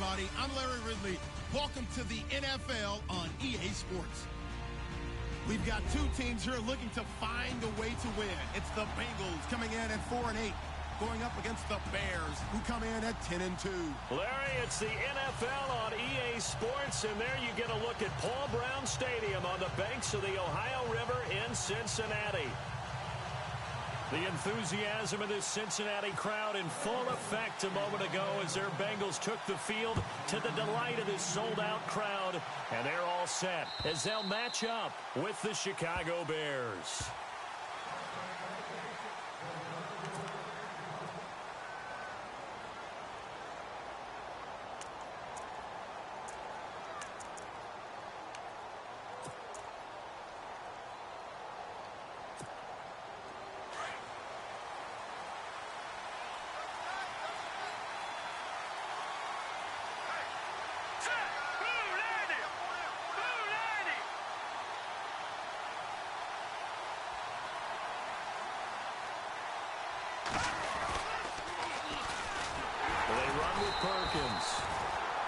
everybody. I'm Larry Ridley. Welcome to the NFL on EA Sports. We've got two teams here looking to find a way to win. It's the Bengals coming in at 4-8, going up against the Bears, who come in at 10-2. Larry, it's the NFL on EA Sports, and there you get a look at Paul Brown Stadium on the banks of the Ohio River in Cincinnati. The enthusiasm of this Cincinnati crowd in full effect a moment ago as their Bengals took the field to the delight of this sold-out crowd. And they're all set as they'll match up with the Chicago Bears.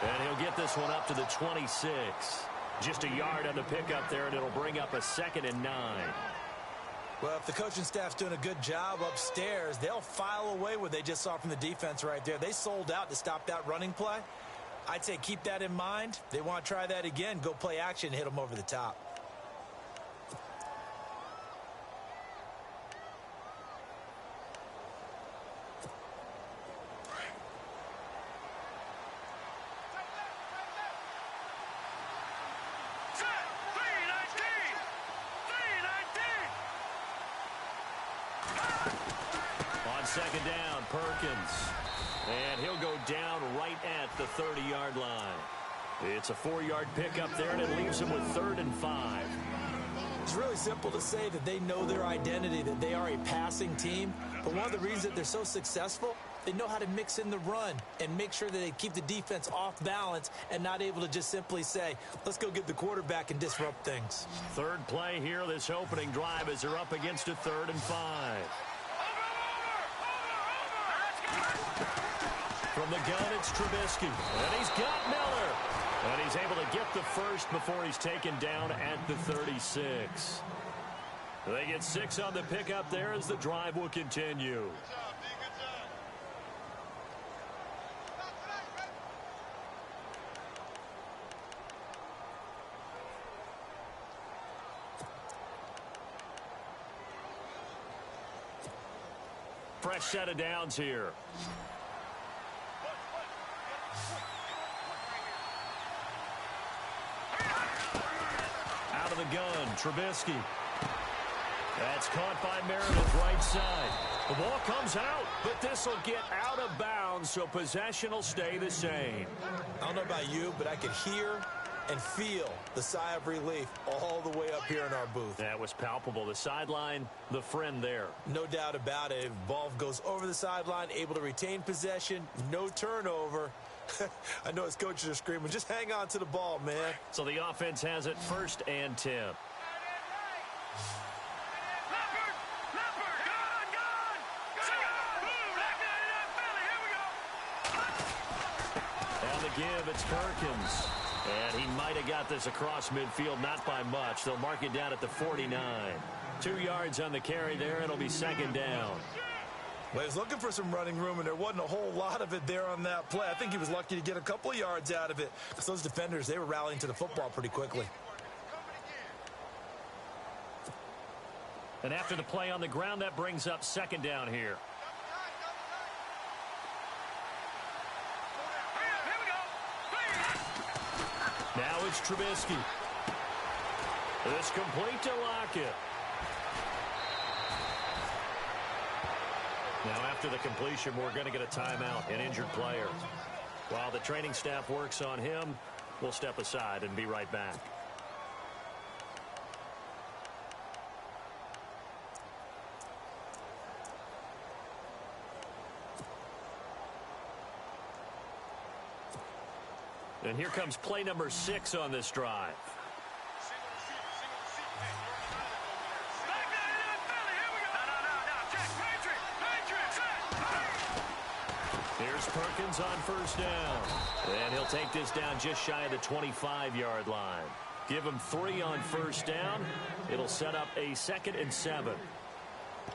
And he'll get this one up to the 26. Just a yard on the pickup there, and it'll bring up a 2nd and 9. Well, if the coaching staff's doing a good job upstairs, they'll file away what they just saw from the defense right there. They sold out to stop that running play. I'd say keep that in mind. They want to try that again. Go play action and hit them over the top. Second down, Perkins. And he'll go down right at the 30-yard line. It's a 4-yard pickup there, and it leaves him with 3rd and 5. It's really simple to say that they know their identity, that they are a passing team. But one of the reasons that they're so successful, they know how to mix in the run and make sure that they keep the defense off balance and not able to just simply say, let's go get the quarterback and disrupt things. Third play here, this opening drive, as they're up against a 3rd and 5. From the gun, it's Trubisky. And he's got Miller. And he's able to get the first before he's taken down at the 36. They get 6 on the pickup there as the drive will continue. Fresh set of downs here. Out of the gun, Trubisky. That's caught by Meredith, right side. The ball comes out, but this will get out of bounds, so possession will stay the same. I don't know about you, but I could hear and feel the sigh of relief all the way up here in our booth. That was palpable. The sideline, the friend there. No doubt about it. If ball goes over the sideline, able to retain possession, no turnover. I know his coaches are screaming, just hang on to the ball, man. So the offense has it 1st and 10. And the give, it's Perkins. And he might have got this across midfield, not by much. They'll mark it down at the 49. 2 yards on the carry there. It'll be 2nd down. Well, he was looking for some running room, and there wasn't a whole lot of it there on that play. I think he was lucky to get a couple of yards out of it. Because those defenders, they were rallying to the football pretty quickly. And after the play on the ground, that brings up 2nd down here. Now it's Trubisky. It's complete to Lockett. Now after the completion, we're going to get a timeout, an injured player. While the training staff works on him, we'll step aside and be right back. And here comes play number 6 on this drive. Here's Perkins on first down. And he'll take this down just shy of the 25-yard line. Give him 3 on first down. It'll set up a 2nd and 7.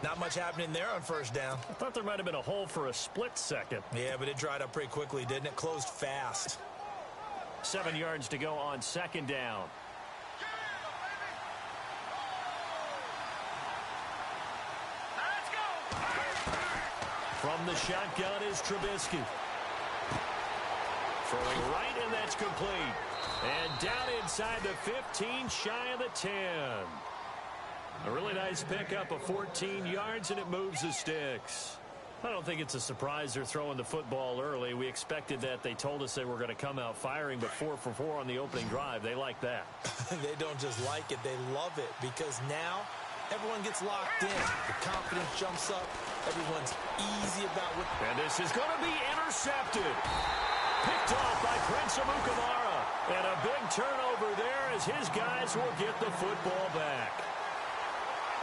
Not much happening there on first down. I thought there might have been a hole for a split second. Yeah, but it dried up pretty quickly, didn't it? Closed fast. 7 yards to go on 2nd down. From the shotgun is Trubisky. Throwing right, and that's complete. And down inside the 15, shy of the 10. A really nice pickup of 14 yards, and it moves the sticks. I don't think it's a surprise they're throwing the football early. We expected that. They told us they were going to come out firing, but 4 for 4 on the opening drive. They like that. They don't just like it. They love it, because now everyone gets locked in. The confidence jumps up. Everyone's easy about what. And this is going to be intercepted. Picked off by Prince Amukamara. And a big turnover there as his guys will get the football back.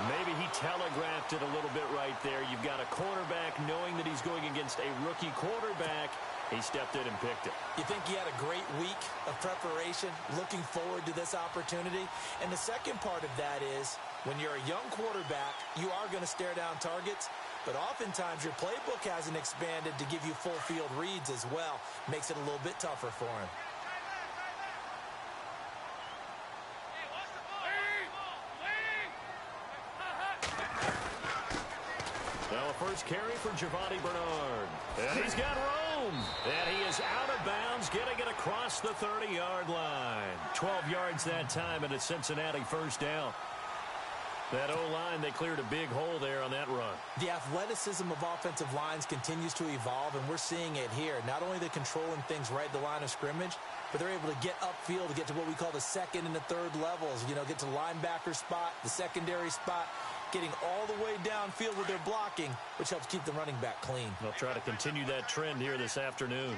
Maybe he telegraphed it a little bit right there. You've got a cornerback knowing that he's going against a rookie quarterback. He stepped in and picked it. You think he had a great week of preparation, looking forward to this opportunity? And the second part of that is, when you're a young quarterback, you are going to stare down targets, but oftentimes your playbook hasn't expanded to give you full field reads as well. Makes it a little bit tougher for him. Well, first carry for Giovanni Bernard. And he's got room. And he is out of bounds, getting it across the 30-yard line. 12 yards that time, and a Cincinnati first down. That O-line, they cleared a big hole there on that run. The athleticism of offensive lines continues to evolve, and we're seeing it here. Not only they're controlling things right at the line of scrimmage, but they're able to get upfield to get to what we call the second and the third levels. You know, get to the linebacker spot, the secondary spot, getting all the way downfield with their blocking, which helps keep the running back clean. They'll try to continue that trend here this afternoon.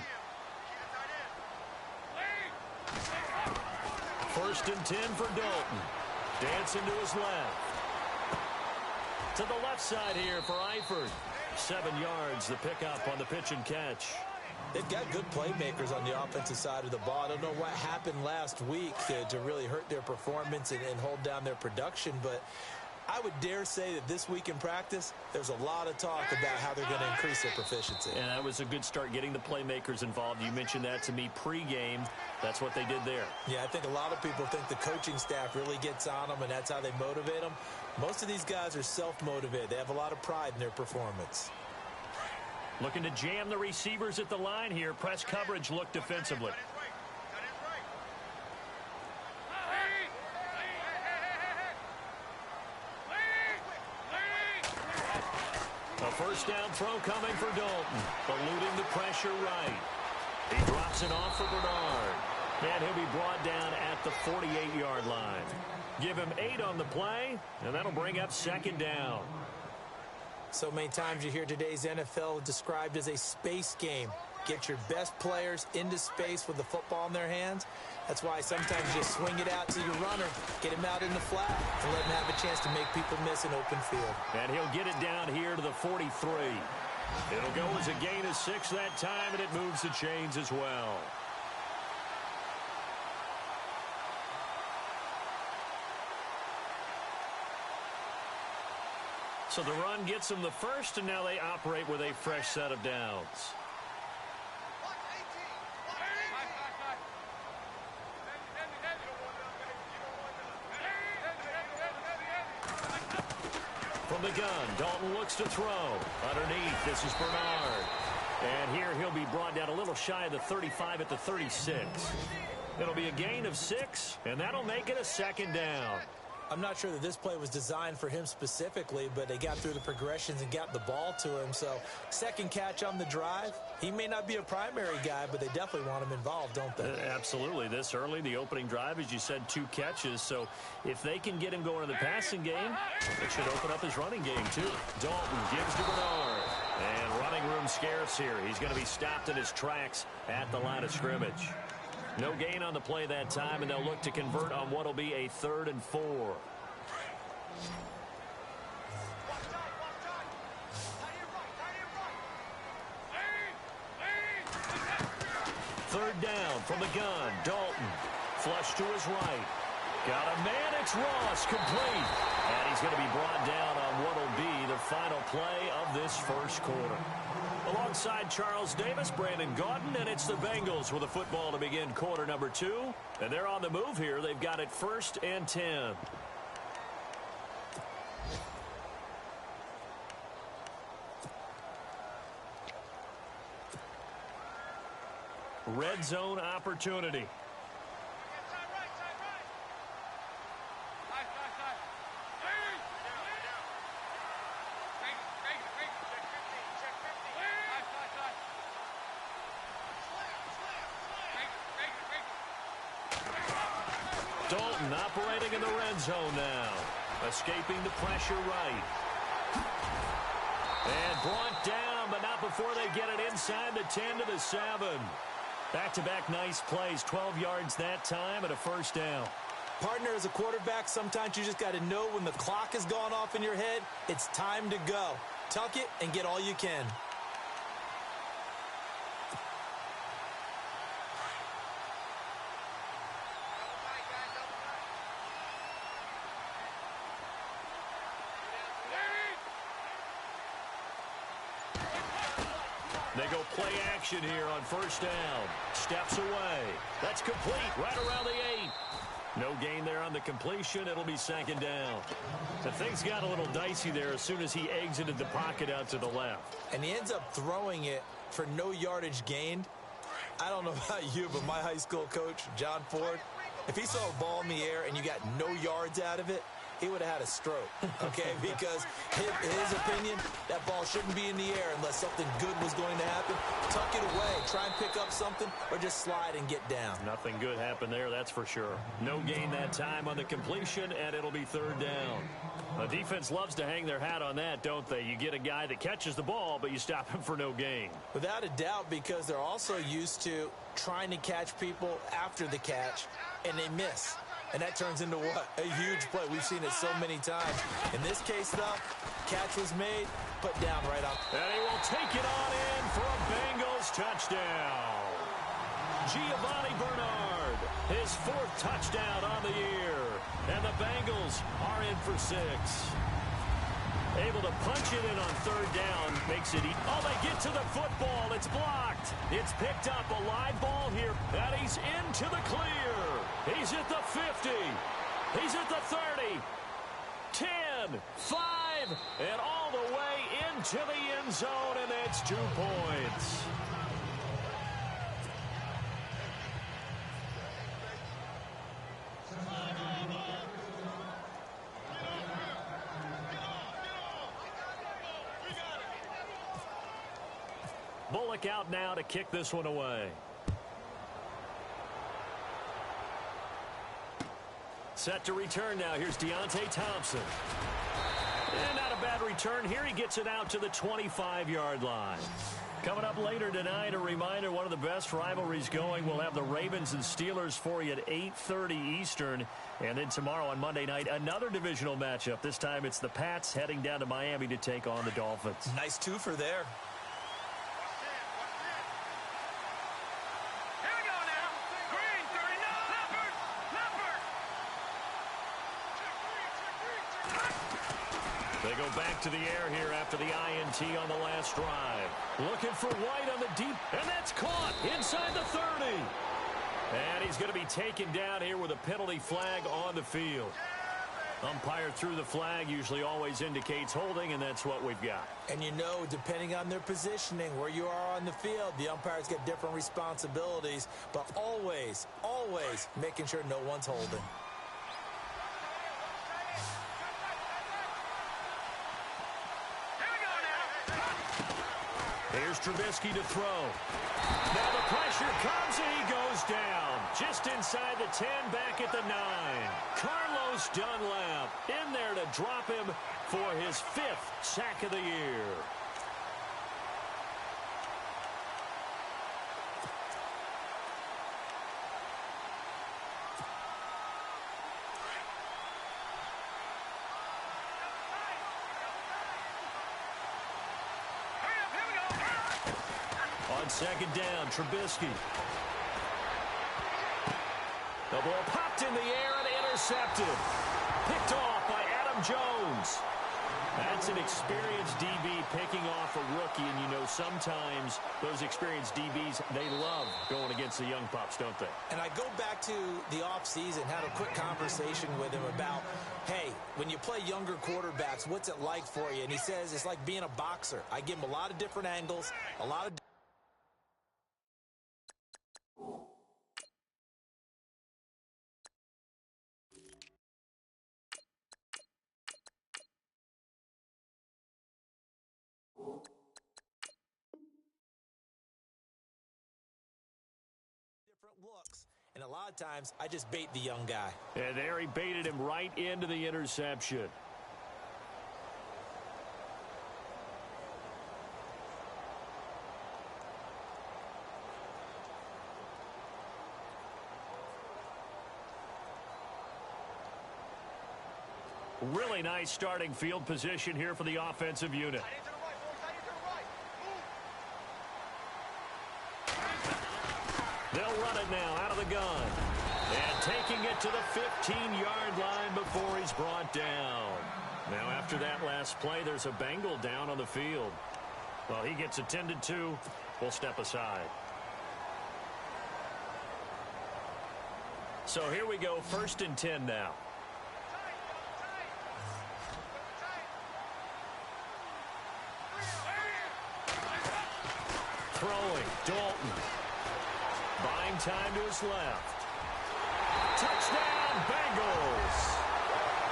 First and 10 for Dalton. Dancing to his left. To the left side here for Eifert. 7 yards, the pickup on the pitch and catch. They've got good playmakers on the offensive side of the ball. I don't know what happened last week to really hurt their performance and hold down their production, but I would dare say that this week in practice, there's a lot of talk about how they're going to increase their proficiency. And that was a good start, getting the playmakers involved. You mentioned that to me pregame. That's what they did there. Yeah, I think a lot of people think the coaching staff really gets on them, and that's how they motivate them. Most of these guys are self-motivated. They have a lot of pride in their performance. Looking to jam the receivers at the line here. Press coverage look defensively. A first down throw coming for Dalton. Eluding the pressure right. He drops it off for Bernard. And he'll be brought down at the 48-yard line. Give him 8 on the play, and that'll bring up second down. So many times you hear today's NFL described as a space game. Get your best players into space with the football in their hands. That's why sometimes you just swing it out to your runner, get him out in the flat, and let him have a chance to make people miss an open field. And he'll get it down here to the 43. It'll go as a gain of 6 that time, and it moves the chains as well. So the run gets them the first, and now they operate with a fresh set of downs. From the gun, Dalton looks to throw. Underneath, this is Bernard. And here he'll be brought down a little shy of the 35 at the 36. It'll be a gain of 6, and that'll make it a second down. I'm not sure that this play was designed for him specifically, but they got through the progressions and got the ball to him. So second catch on the drive. He may not be a primary guy, but they definitely want him involved, don't they? Absolutely. This early, the opening drive, as you said, 2 catches. So if they can get him going in the passing game, it should open up his running game too. Dalton gives to Bernard. And running room scarce here. He's going to be stopped in his tracks at the line of scrimmage. No gain on the play that time, and they'll look to convert on what will be a 3rd and 4. third down from the gun. Dalton. Flush to his right. Got a man. It's Ross. Complete. And he's going to be brought down on what will be the final play of this first quarter. Alongside Charles Davis, Brandon Gaudin, and it's the Bengals with a football to begin quarter number 2. And they're on the move here. They've got it 1st and 10. Red zone opportunity. Dalton operating in the red zone now. Escaping the pressure right. And brought down, but not before they get it inside the 10 to the 7. Back-to-back nice plays, 12 yards that time and a first down. Partner, as a quarterback, sometimes you just got to know when the clock has gone off in your head, it's time to go. Tuck it and get all you can. They go play action here on first down. Steps away. That's complete right around the 8. No gain there on the completion. It'll be 2nd down. The things got a little dicey there as soon as he exited the pocket out to the left. And he ends up throwing it for no yardage gained. I don't know about you, but my high school coach, John Ford, if he saw a ball in the air and you got no yards out of it, he would have had a stroke, okay? Because his opinion, that ball shouldn't be in the air unless something good was going to happen. Tuck it away, try and pick up something, or just slide and get down. Nothing good happened there, that's for sure. No gain that time on the completion, and it'll be 3rd down. The defense loves to hang their hat on that, don't they? You get a guy that catches the ball, but you stop him for no gain. Without a doubt, because they're also used to trying to catch people after the catch, and they miss. And that turns into what? A huge play. We've seen it so many times. In this case, though, catch was made, put down right up. And he will take it on in for a Bengals touchdown. Giovanni Bernard, his 4th touchdown on the year. And the Bengals are in for 6. Able to punch it in on 3rd down. Makes it oh, they get to the football. It's blocked. It's picked up. A live ball here. And he's into the clear. He's at the 50. He's at the 30. 10, 5, and all the way into the end zone, and it's 2 points. Bullock out now to kick this one away. Set to return now. Here's Deontay Thompson. And not a bad return here. He gets it out to the 25-yard line. Coming up later tonight, a reminder, one of the best rivalries going. We'll have the Ravens and Steelers for you at 8:30 Eastern. And then tomorrow on Monday night, another divisional matchup. This time it's the Pats heading down to Miami to take on the Dolphins. Nice twofer there. They go back to the air here after the INT on the last drive. Looking for White on the deep, and that's caught inside the 30. And he's going to be taken down here with a penalty flag on the field. Umpire threw the flag, usually always indicates holding, and that's what we've got. And you know, depending on their positioning, where you are on the field, the umpires get different responsibilities, but always, always making sure no one's holding. Here's Trubisky to throw. Now the pressure comes and he goes down. Just inside the 10, back at the 9. Carlos Dunlap in there to drop him for his 5th sack of the year. On 2nd down, Trubisky. The ball popped in the air and intercepted. Picked off by Adam Jones. That's an experienced DB picking off a rookie, and you know sometimes those experienced DBs, they love going against the young pups, don't they? And I go back to the offseason, had a quick conversation with him about, hey, when you play younger quarterbacks, what's it like for you? And he says it's like being a boxer. I give him a lot of different angles, a lot of looks, and a lot of times I just bait the young guy. And there he baited him right into the interception. Really nice starting field position here for the offensive unit. They'll run it now out of the gun. And taking it to the 15-yard line before he's brought down. Now after that last play, there's a Bengal down on the field. Well, he gets attended to. We'll step aside. So here we go, 1st and 10 now. Throwing, Dalton. Buying time to his left. Touchdown, Bengals.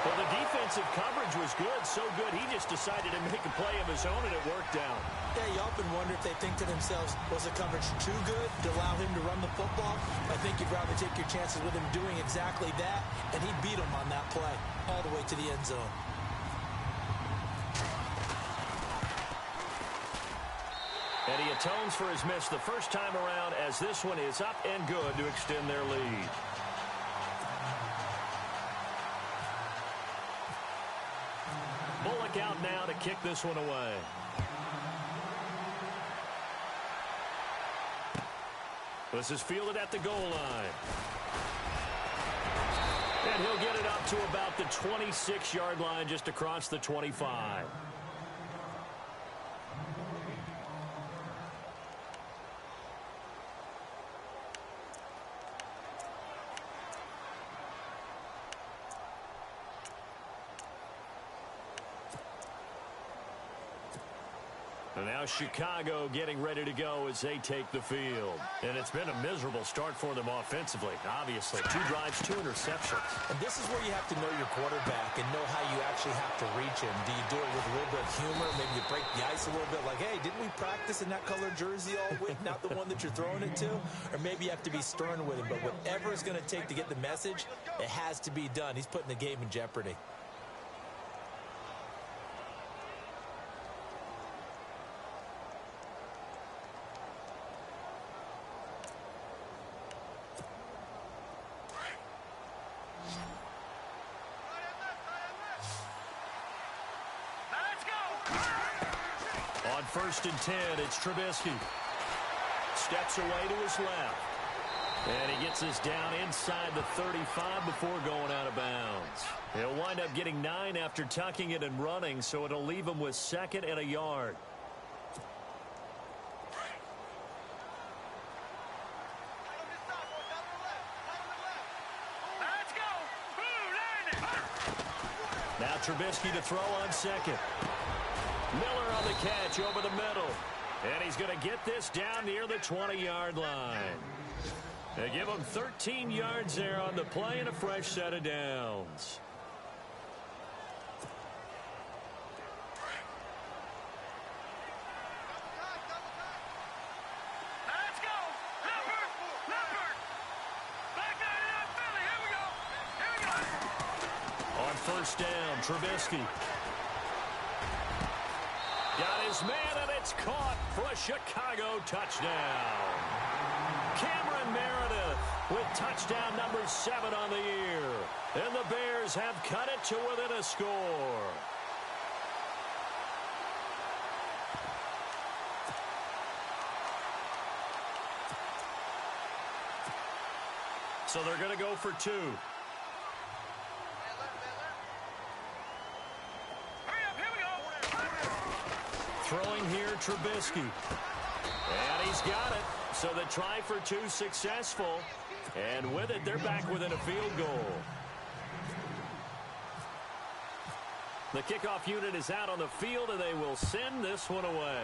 Well, the defensive coverage was good, so good he just decided to make a play of his own, and it worked out. Yeah, you often wonder if they think to themselves, was the coverage too good to allow him to run the football? I think you'd rather take your chances with him doing exactly that, and he beat him on that play all the way to the end zone. And he atones for his miss the first time around, as this one is up and good to extend their lead. Bullock out now to kick this one away. This is fielded at the goal line. And he'll get it up to about the 26-yard line, just across the 25. And now Chicago getting ready to go as they take the field. And it's been a miserable start for them offensively, obviously. 2 drives, 2 interceptions. And this is where you have to know your quarterback and know how you actually have to reach him. Do you do it with a little bit of humor? Maybe you break the ice a little bit like, hey, didn't we practice in that color jersey all week? Not the one that you're throwing it to? Or maybe you have to be stern with him. But whatever it's going to take to get the message, it has to be done. He's putting the game in jeopardy. On 1st and 10, it's Trubisky. Steps away to his left. And he gets us down inside the 35 before going out of bounds. He'll wind up getting 9 after tucking it and running, so it'll leave him with 2nd and a yard. Now Trubisky to throw on 2nd. Miller on the catch over the middle. And he's going to get this down near the 20-yard line. They give him 13 yards there on the play and a fresh set of downs. Let's go! Leopard! Leopard! Back down, Philly! Here we go! Here we go! On 1st down, Trubisky. Got his man, and it's caught for a Chicago touchdown. Cameron Meredith with touchdown number 7 on the year. And the Bears have cut it to within a score. So they're going to go for 2. Hurry up, here we go. Throwing here, Trubisky. And he's got it. So the try for 2 successful. And with it, they're back within a field goal. The kickoff unit is out on the field, and they will send this one away.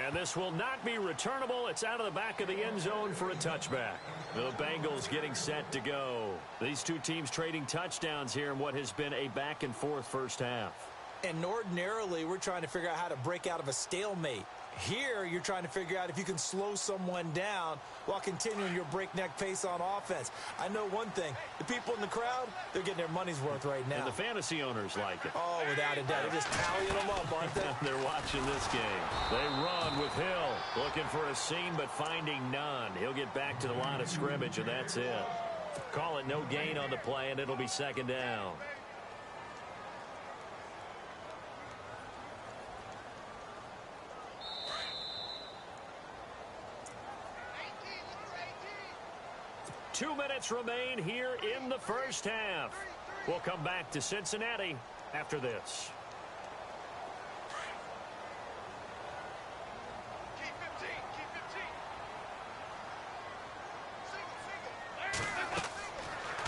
And this will not be returnable. It's out of the back of the end zone for a touchback. The Bengals getting set to go. These two teams trading touchdowns here in what has been a back-and-forth first half. And ordinarily, we're trying to figure out how to break out of a stalemate. Here, you're trying to figure out if you can slow someone down while continuing your breakneck pace on offense. I know one thing. The people in the crowd, they're getting their money's worth right now. And the fantasy owners like it. Oh, without a doubt. They're just tallying them up, aren't they? They're watching this game. They run with Hill. Looking for a seam, but finding none. He'll get back to the line of scrimmage, and that's it. Call it no gain on the play, and it'll be second down. Two minutes remain here in the first half. We'll come back to Cincinnati after this. Keep 15, keep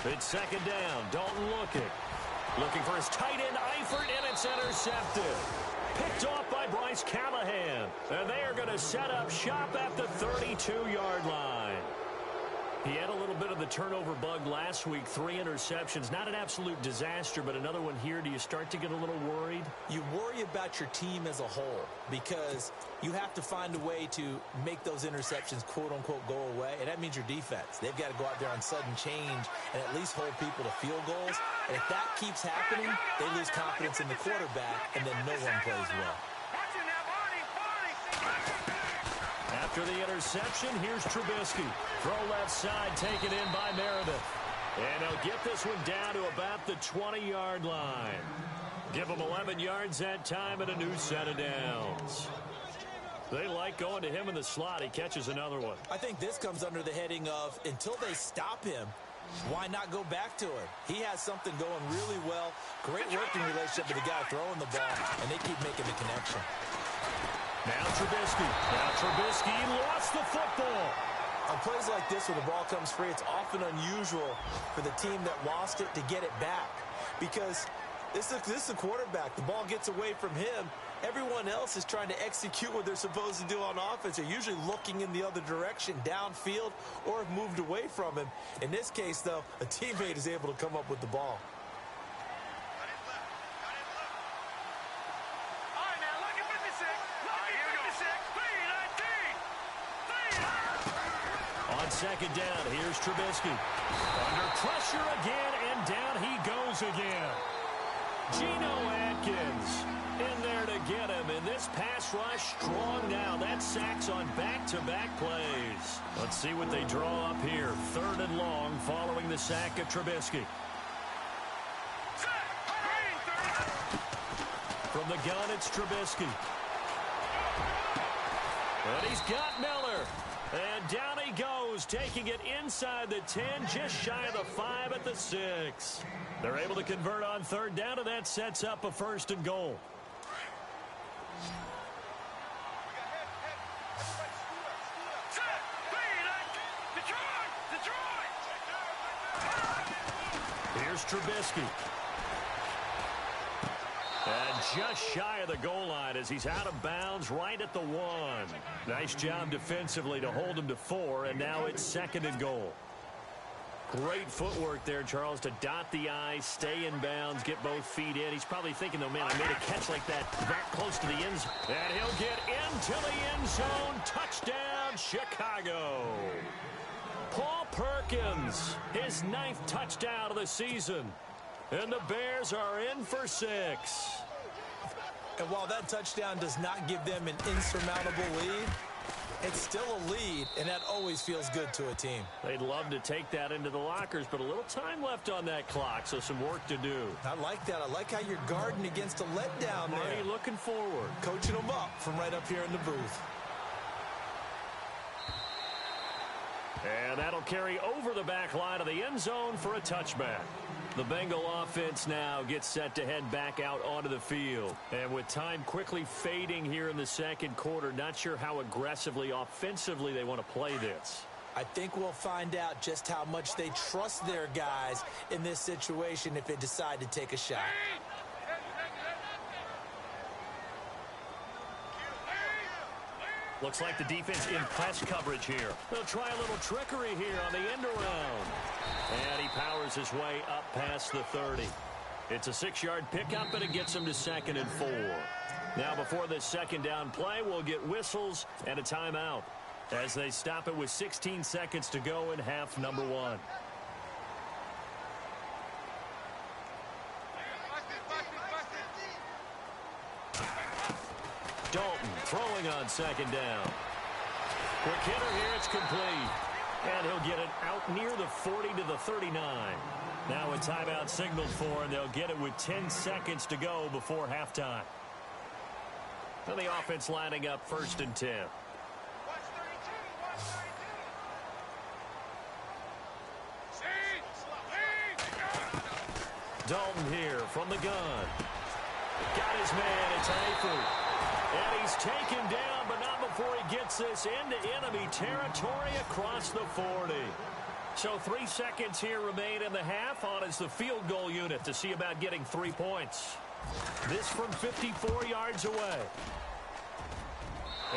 15. It's second down. Dalton looking for his tight end, Eifert, and it's intercepted. Picked off by Bryce Callahan. And they are going to set up shop at the 32-yard line. He had a little bit of the turnover bug last week, 3 interceptions. Not an absolute disaster, but another one here. Do you start to get a little worried? You worry about your team as a whole because you have to find a way to make those interceptions, quote-unquote, go away, and that means your defense. They've got to go out there on sudden change and at least hold people to field goals. And if that keeps happening, they lose confidence in the quarterback, and then no one plays well. After the interception, here's Trubisky. Throw left side, taken in by Meredith. And he'll get this one down to about the 20-yard line. Give him 11 yards that time and a new set of downs. They like going to him in the slot. He catches another one. I think this comes under the heading of until they stop him, why not go back to it? He has something going really well. Great working relationship with the guy throwing the ball, and they keep making the connection. Now Trubisky lost the football. On plays like this where the ball comes free, it's often unusual for the team that lost it to get it back. Because this is a quarterback. The ball gets away from him. Everyone else is trying to execute what they're supposed to do on offense. They're usually looking in the other direction, downfield, or have moved away from him. In this case, though, a teammate is able to come up with the ball. Second down, here's Trubisky. Under pressure again, and down he goes again. Geno Atkins in there to get him, and this pass rush strong now. That's sacks on back-to-back plays. Let's see what they draw up here. 3rd and long following the sack of Trubisky. From the gun, it's Trubisky. And he's got Miller. And down he goes, taking it inside the 10, just shy of the 5 at the 6. They're able to convert on 3rd down, and that sets up a 1st and goal. Here's Trubisky. And just shy of the goal line as he's out of bounds right at the 1. Nice job defensively to hold him to 4, and now it's 2nd and goal. Great footwork there, Charles, to dot the I, stay in bounds, get both feet in. He's probably thinking, though, man, I made a catch like that close to the end zone. And he'll get into the end zone. Touchdown, Chicago. Paul Perkins, his 9th touchdown of the season. And the Bears are in for 6. And while that touchdown does not give them an insurmountable lead, it's still a lead, and that always feels good to a team. They'd love to take that into the lockers, but a little time left on that clock, so some work to do. I like that. I like how you're guarding against a letdown there. Marty looking forward. Coaching them up from right up here in the booth. And that'll carry over the back line of the end zone for a touchback. The Bengal offense now gets set to head back out onto the field. And with time quickly fading here in the second quarter, not sure how aggressively, offensively they want to play this. I think we'll find out just how much they trust their guys in this situation if they decide to take a shot. Looks like the defense in press coverage here. They'll try a little trickery here on the end around. And he powers his way up past the 30. It's a 6-yard pickup, and it gets him to 2nd and 4. Now before this second down play, we'll get whistles and a timeout as they stop it with 16 seconds to go in half number 1. Dalton throwing on 2nd down. Quick hitter here, it's complete. And he'll get it out near the 40 to the 39. Now a timeout signaled for, and they'll get it with 10 seconds to go before halftime. And the offense lining up 1st and 10. Dalton here from the gun. Got his man, it's Hayford. And he's taken down, but not before he gets this into enemy territory across the 40. So 3 seconds here remain in the half. On is the field goal unit to see about getting 3 points. This from 54 yards away.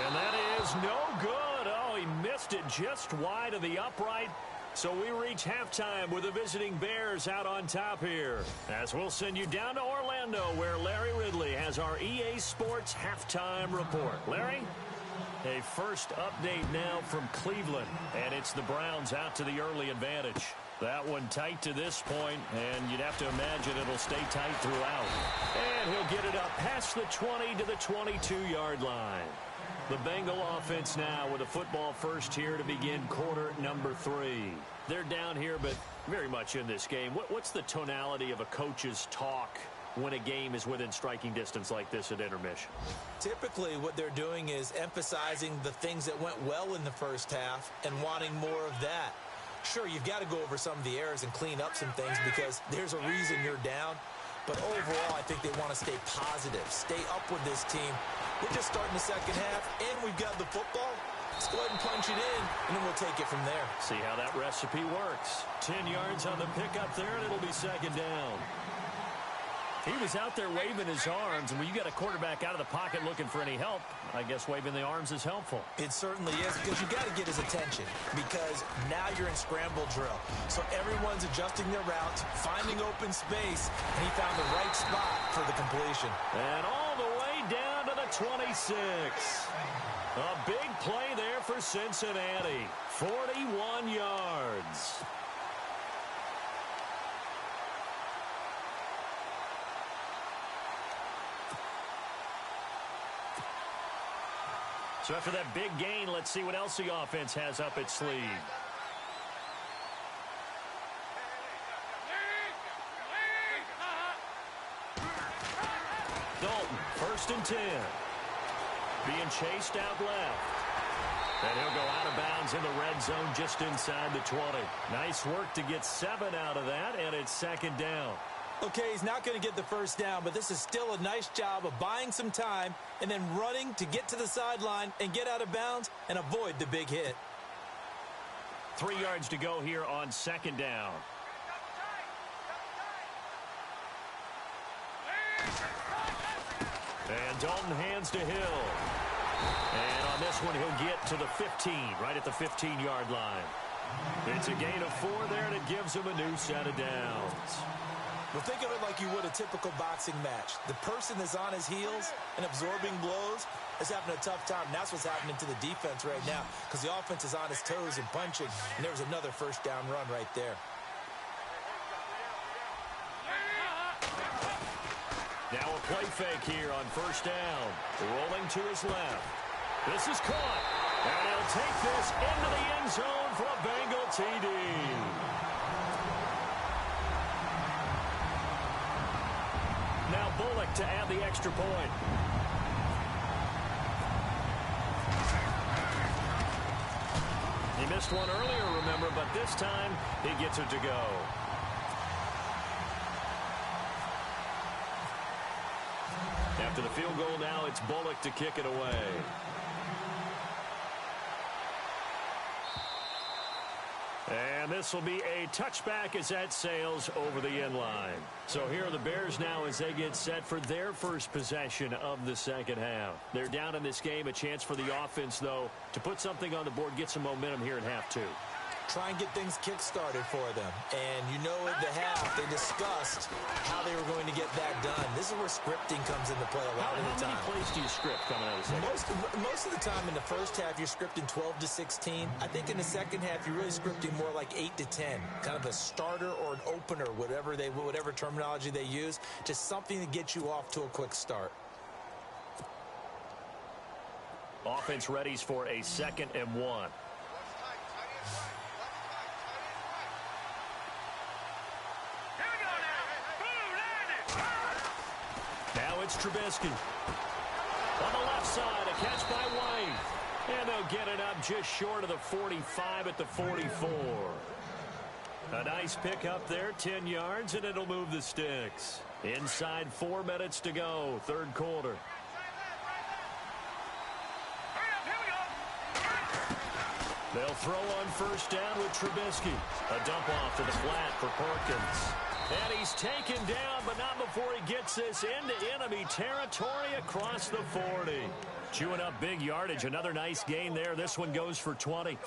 And that is no good. Oh, he missed it just wide of the upright. So we reach halftime with the visiting Bears out on top here. As we'll send you down to Orlando, where Larry Ridley has our EA Sports halftime report. Larry? A first update now from Cleveland, and it's the Browns out to the early advantage. That one tight to this point, and you'd have to imagine it'll stay tight throughout. And he'll get it up past the 20 to the 22-yard line. The Bengal offense now with a football first here to begin quarter number 3. They're down here, but very much in this game. What's the tonality of a coach's talk when a game is within striking distance like this at intermission? Typically, what they're doing is emphasizing the things that went well in the first half and wanting more of that. Sure, you've got to go over some of the errors and clean up some things because there's a reason you're down. But overall, I think they want to stay positive, stay up with this team. We're just starting the second half, and we've got the football. Let's go ahead and punch it in, and then we'll take it from there. See how that recipe works. 10 yards on the pickup there, and it'll be second down. He was out there waving his arms, and when you got a quarterback out of the pocket looking for any help, I guess waving the arms is helpful. It certainly is, because you got to get his attention, because now you're in scramble drill. So everyone's adjusting their routes, finding open space, and he found the right spot for the completion. And all the way down to the 26. A big play there for Cincinnati. 41 yards. So after that big gain, let's see what else the offense has up its sleeve. Dalton, 1st and 10. Being chased out left. And he'll go out of bounds in the red zone just inside the 20. Nice work to get 7 out of that, and it's second down. Okay, he's not going to get the first down, but this is still a nice job of buying some time and then running to get to the sideline and get out of bounds and avoid the big hit. 3 yards to go here on second down. And Dalton hands to Hill. And on this one, he'll get to the 15, right at the 15-yard line. It's a gain of 4 there, and it gives him a new set of downs. Well, think of it like you would a typical boxing match. The person that's on his heels and absorbing blows is having a tough time. And that's what's happening to the defense right now because the offense is on his toes and punching. And there was another first down run right there. Now a play fake here on first down. Rolling to his left. This is caught. And he'll take this into the end zone for a Bengal TD. Now Bullock to add the extra point. He missed one earlier, remember, but this time he gets it to go. After the field goal now, it's Bullock to kick it away. And this will be a touchback as that sails over the end line. So here are the Bears now as they get set for their first possession of the second half. They're down in this game. A chance for the offense, though, to put something on the board, get some momentum here in half two. Try and get things kick-started for them. And you know at the half, they discussed how they were going to get that done. This is where scripting comes into play a lot of the time. How many plays do you script coming out of the second? Most of the time in the first half, you're scripting 12 to 16. I think in the second half, you're really scripting more like 8 to 10. Kind of a starter or an opener, whatever terminology they use. Just something to get you off to a quick start. Offense readies for a 2nd and 1. It's Trubisky. On the left side, a catch by White. And they'll get it up just short of the 45 at the 44. A nice pick up there, 10 yards, and it'll move the sticks. Inside 4 minutes to go, third quarter. They'll throw on first down with Trubisky. A dump off to the flat for Perkins. And he's taken down, but not before he gets this into enemy territory across the 40. Chewing up big yardage. Another nice gain there. This one goes for 20.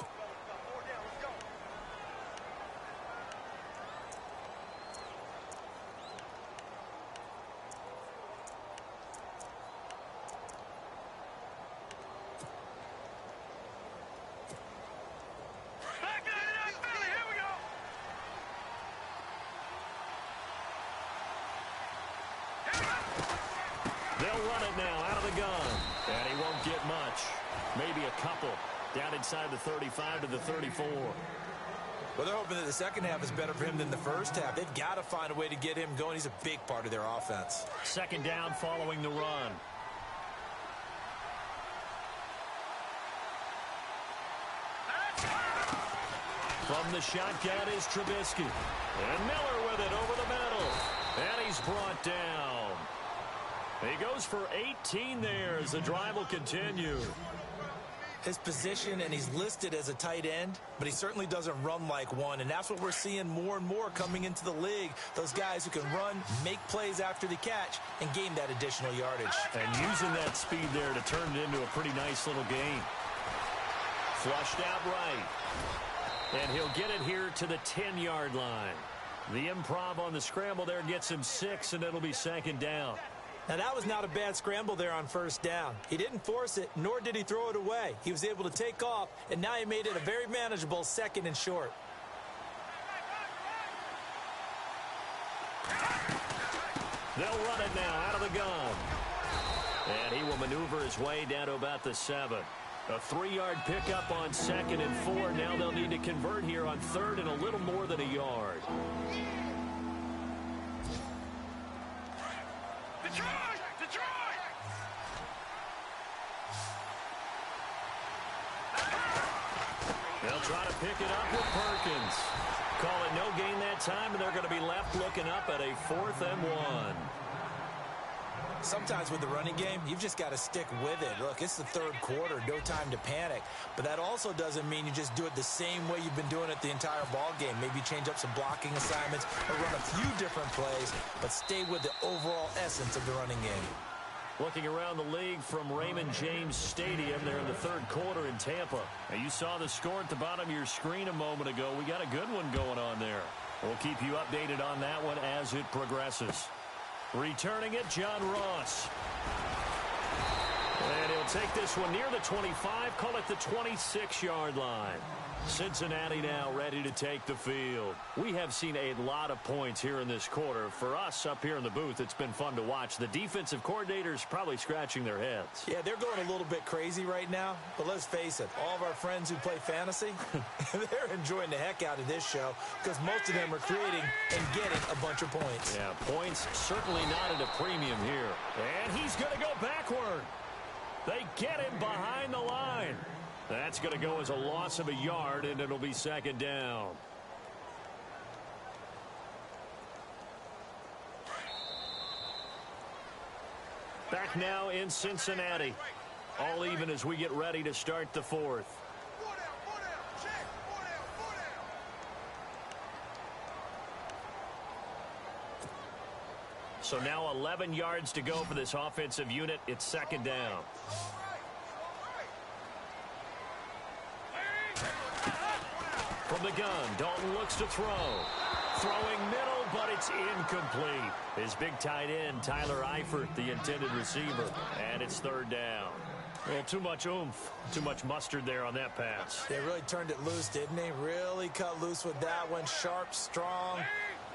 They'll run it now out of the gun. And he won't get much. Maybe a couple. Down inside the 35 to the 34. Well, they're hoping that the second half is better for him than the first half. They've got to find a way to get him going. He's a big part of their offense. Second down following the run. From the shotgun is Trubisky. And Miller with it over the middle. And he's brought down. He goes for 18 there as the drive will continue. His position, and he's listed as a tight end, but he certainly doesn't run like one, and that's what we're seeing more and more coming into the league. Those guys who can run, make plays after the catch, and gain that additional yardage. And using that speed there to turn it into a pretty nice little gain. Flushed out right. And he'll get it here to the 10-yard line. The improv on the scramble there gets him 6, and it'll be second down. Now, that was not a bad scramble there on first down. He didn't force it, nor did he throw it away. He was able to take off, and now he made it a very manageable 2nd and short. They'll run it now out of the gun. And he will maneuver his way down to about the 7. A 3-yard pickup on 2nd and 4. Now they'll need to convert here on 3rd and a little more than a yard. They'll try to pick it up with Perkins. Call it no gain that time, and they're going to be left looking up at a 4th and 1. Sometimes with the running game, you've just got to stick with it. Look, it's the third quarter, no time to panic. But that also doesn't mean you just do it the same way you've been doing it the entire ball game. Maybe change up some blocking assignments or run a few different plays, but stay with the overall essence of the running game. Looking around the league from Raymond James Stadium there in the third quarter in Tampa. Now, you saw the score at the bottom of your screen a moment ago. We got a good one going on there. We'll keep you updated on that one as it progresses. Returning it, John Ross. And he'll take this one near the 25, call it the 26-yard line. Cincinnati now ready to take the field. We have seen a lot of points here in this quarter. For us up here in the booth, it's been fun to watch. The defensive coordinators probably scratching their heads. Yeah, they're going a little bit crazy right now. But let's face it, all of our friends who play fantasy, they're enjoying the heck out of this show because most of them are creating and getting a bunch of points. Yeah, points certainly not at a premium here. And he's going to go backward. They get him behind the line. That's going to go as a loss of a yard, and it'll be second down. Back now in Cincinnati. All even as we get ready to start the fourth. So now 11 yards to go for this offensive unit. It's second down. From the gun, Dalton looks to throw. Throwing middle, but it's incomplete. His big tight end, Tyler Eifert, the intended receiver. And it's third down. Well, too much oomph, too much mustard there on that pass. They really turned it loose, didn't they? Really cut loose with that one. Sharp, strong.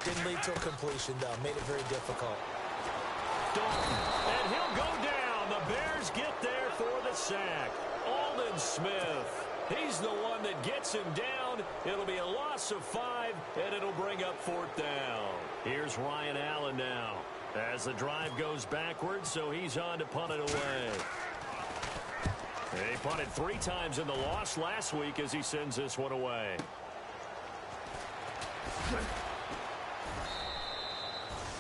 Didn't lead to a completion, though. Made it very difficult. Dalton, and he'll go down. The Bears get there for the sack. Aldon Smith. He's the one that gets him down. It'll be a loss of 5, and it'll bring up fourth down. Here's Ryan Allen now as the drive goes backwards, so he's on to punt it away. He punted 3 times in the loss last week as he sends this one away.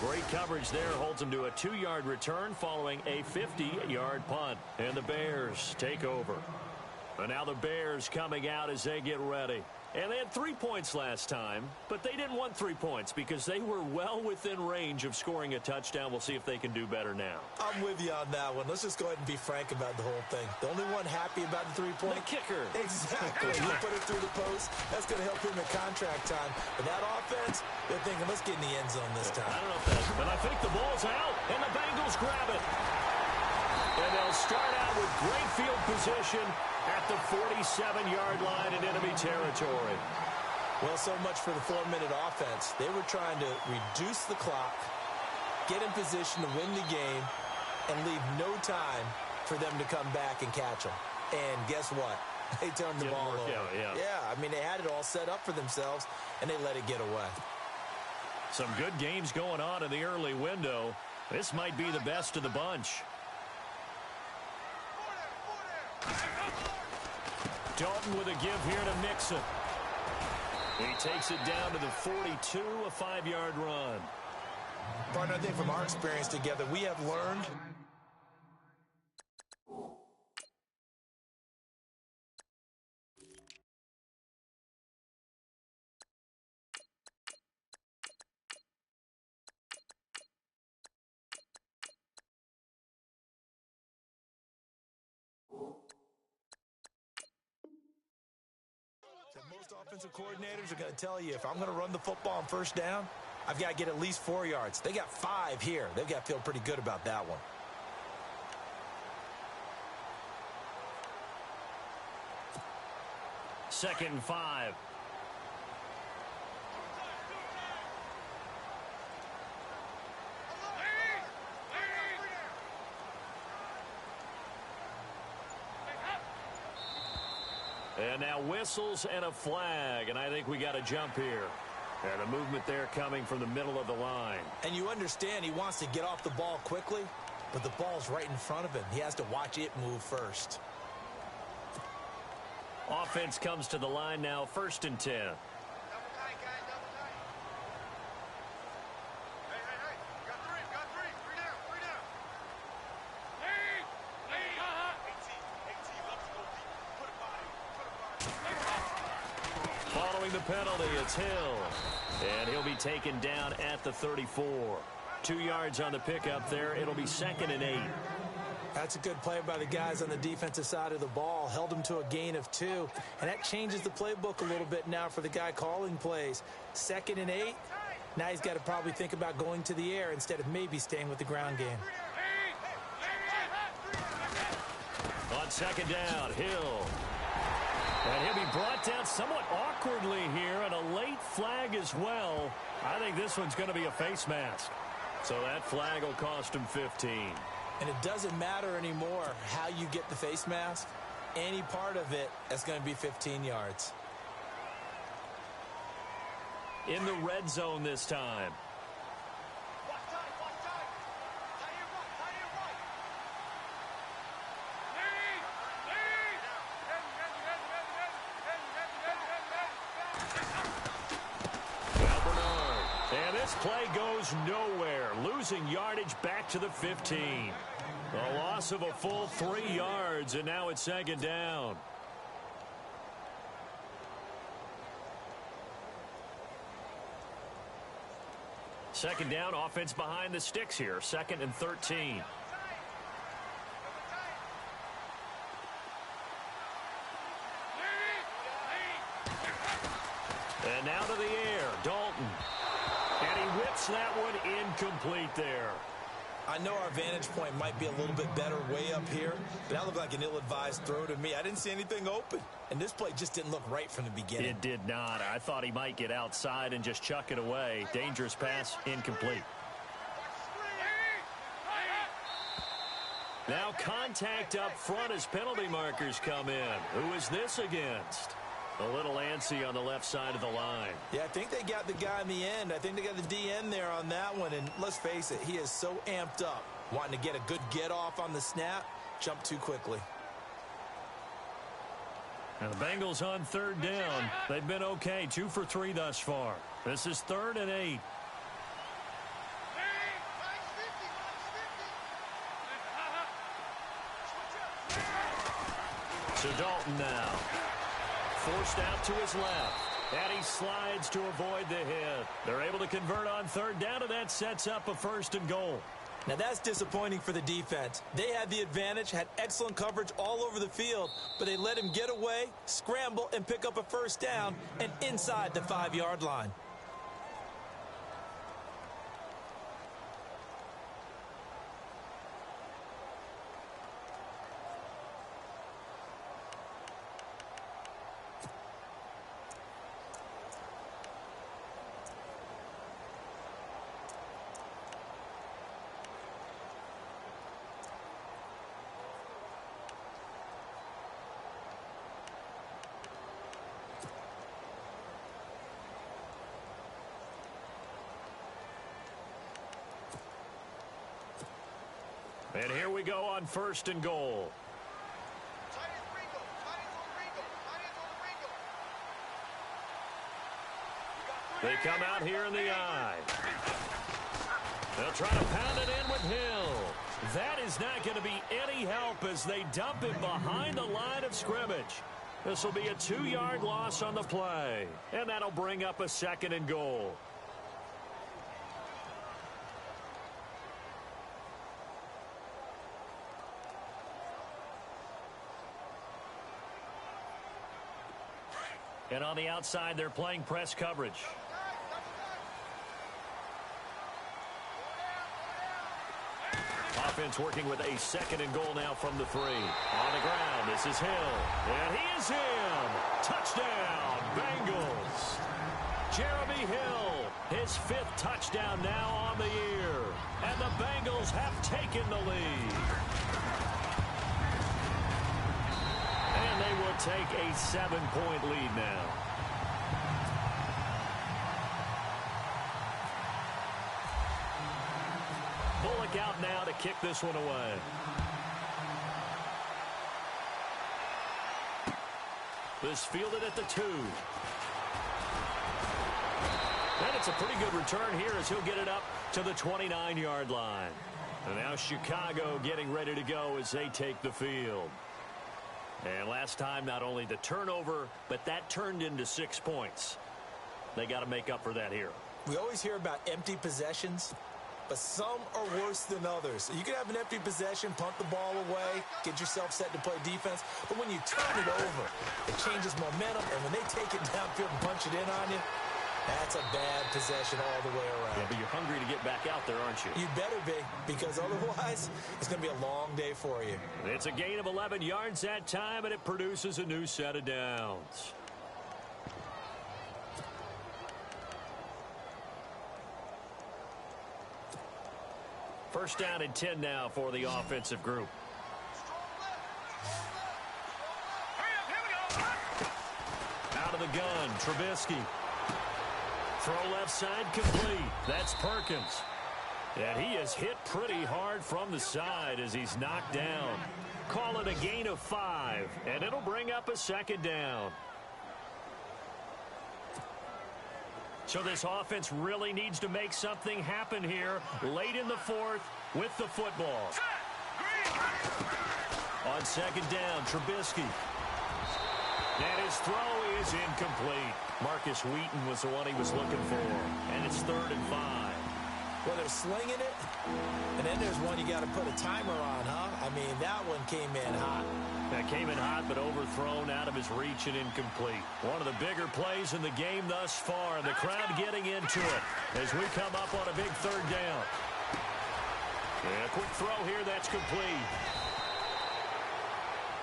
Great coverage there, holds him to a 2-yard return following a 50-yard punt. And the Bears take over. And now the Bears coming out as they get ready. And they had 3 points last time, but they didn't want 3 points because they were well within range of scoring a touchdown. We'll see if they can do better now. I'm with you on that one. Let's just go ahead and be frank about the whole thing. The only one happy about the 3-point? The kicker. Exactly. You put it through the post. That's going to help him at contract time. But that offense, they're thinking, let's get in the end zone this time. I don't know if that's... But I think the ball's out, and the Bengals grab it. And they'll start out with great field position at the 47-yard line in enemy territory. Well, so much for the 4-minute offense. They were trying to reduce the clock, get in position to win the game, and leave no time for them to come back and catch them. And guess what? They turned the ball over. Yeah, I mean, they had it all set up for themselves, and they let it get away. Some good games going on in the early window. This might be the best of the bunch. Dalton with a give here to Mixon. He takes it down to the 42, a 5-yard run. Partner, I think from our experience together, we have learned most offensive coordinators are going to tell you, if I'm going to run the football on first down, I've got to get at least 4 yards. They got 5 here. They've got to feel pretty good about that one. Second and 5. And now whistles and a flag, and I think we got a jump here. And a movement there coming from the middle of the line. And you understand he wants to get off the ball quickly, but the ball's right in front of him. He has to watch it move first. Offense comes to the line now, 1st and 10. Following the penalty, it's Hill. And he'll be taken down at the 34. 2 yards on the pickup there. It'll be 2nd and 8. That's a good play by the guys on the defensive side of the ball. Held him to a gain of 2. And that changes the playbook a little bit now for the guy calling plays. 2nd and 8. Now he's got to probably think about going to the air instead of maybe staying with the ground game. On 2nd down, Hill. And he'll be brought down somewhat awkwardly here, and a late flag as well. I think this one's going to be a face mask. So that flag will cost him 15. And it doesn't matter anymore how you get the face mask. Any part of it is going to be 15 yards. In the red zone this time. This play goes nowhere, losing yardage back to the 15. A loss of a full 3 yards, and now it's second down. Second down, offense behind the sticks here. 2nd and 13. And now to the air, Dalton. And he whips that one incomplete there. I know our vantage point might be a little bit better way up here, but that looked like an ill-advised throw to me. I didn't see anything open, and this play just didn't look right from the beginning. It did not. I thought he might get outside and just chuck it away. Dangerous pass, incomplete. Now contact up front as penalty markers come in. Who is this against? A little antsy on the left side of the line. Yeah, I think they got the guy in the end. I think they got the DN there on that one. And let's face it, he is so amped up, wanting to get a good get off on the snap, jump too quickly. And the Bengals on 3rd down. They've been okay, 2 for 3 thus far. This is 3rd and 8. So Dalton now. Forced out to his left. And he slides to avoid the hit. They're able to convert on 3rd down, and that sets up a 1st and goal. Now that's disappointing for the defense. They had the advantage, had excellent coverage all over the field, but they let him get away, scramble, and pick up a 1st down and inside the 5-yard line. And here we go on 1st and goal. They come out here in the eye. They'll try to pound it in with Hill. That is not going to be any help as they dump it behind the line of scrimmage. This will be a 2-yard loss on the play. And that'll bring up a 2nd and goal. And on the outside, they're playing press coverage. Offense working with a 2nd and goal now from the 3. On the ground, this is Hill. And he is in. Touchdown, Bengals. Jeremy Hill, his 5th touchdown now on the year. And the Bengals have taken the lead. And they will take a 7-point lead now. Bullock out now to kick this one away. This fielded at the 2. And it's a pretty good return here as he'll get it up to the 29-yard line. And now Chicago getting ready to go as they take the field. And last time, not only the turnover, but that turned into 6 points. They got to make up for that here. We always hear about empty possessions, but some are worse than others. You can have an empty possession, punt the ball away, get yourself set to play defense, but when you turn it over, it changes momentum, and when they take it downfield and punch it in on you, that's a bad possession all the way around. Yeah, but you're hungry to get back out there, aren't you? You better be, because otherwise, it's going to be a long day for you. It's a gain of 11 yards that time, and it produces a new set of downs. First down and 10 now for the offensive group. Out of the gun, Trubisky. Throw left side complete. That's Perkins. And he is hit pretty hard from the side as he's knocked down. Call it a gain of 5, and it'll bring up a 2nd down. So this offense really needs to make something happen here late in the fourth with the football. On second down, Trubisky. And his throw is incomplete. Marcus Wheaton was the one he was looking for. And it's 3rd and 5. Well, they're slinging it, and then there's one you got to put a timer on, huh? I mean, that one came in hot. That came in hot, but overthrown out of his reach and incomplete. One of the bigger plays in the game thus far, and the crowd getting into it as we come up on a big 3rd down. And a quick throw here, that's complete.